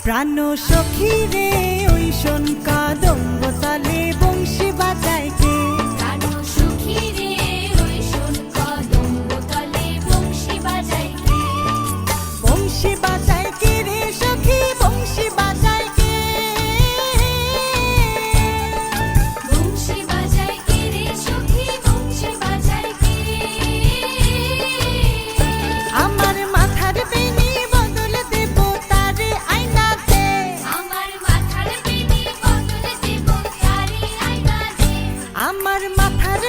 প্রাণ সখী রে ওই শোন কাদম্ব তালে বংশী বাজায় কে? প্রাণ সখী রে ওই শোন কাদম্ব তালে বংশী বাজায় কে? বংশী বাজায় কে রে সখী, বংশী বাজায় কে? বংশী বাজায় কে রে সখী, বংশী বাজায় কে? আমার মাথার বেনি বদল দেব তারে আয়নাতে, আমার মাথার বেনি বদলে দেব তারে আয়না দে। আমার মাথার